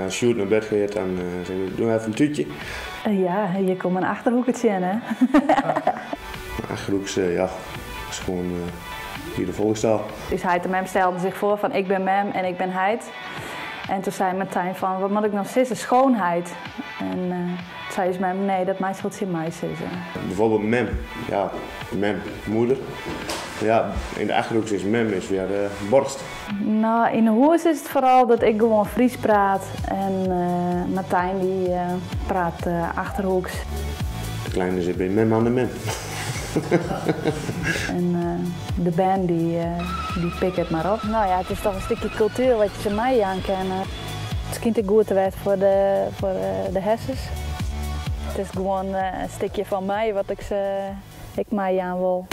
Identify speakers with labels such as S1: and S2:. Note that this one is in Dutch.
S1: Als Sjoerd naar bed gaat, dan zeggen we, doe even een tuutje.
S2: Ja, hier komt een achterhoeketje in, hè?
S1: Achterhoeks, ja, is gewoon hier de volkstaal.
S2: Dus hij en Mem stelde zich voor van ik ben Mem en ik ben Heid. En toen zei Martijn van wat moet ik nou zeggen, schoonheid. En toen zei ze Mem, nee, dat meisje wat in mij zeggen.
S1: Bijvoorbeeld Mem, ja, Mem, moeder. Ja, in de Achterhoeks is Mem is weer de borst.
S2: Nou, in de huis is het vooral dat ik gewoon Fries praat en Martijn die praat Achterhoeks.
S1: De kleine zit bij Mem aan de Mem.
S2: En de band die pikt het maar op. Nou ja, het is toch een stukje cultuur wat je ze mij aan kennen. Het is niet goed te voor de hersens. Het is gewoon een stukje van mij wat ik mij aan wil.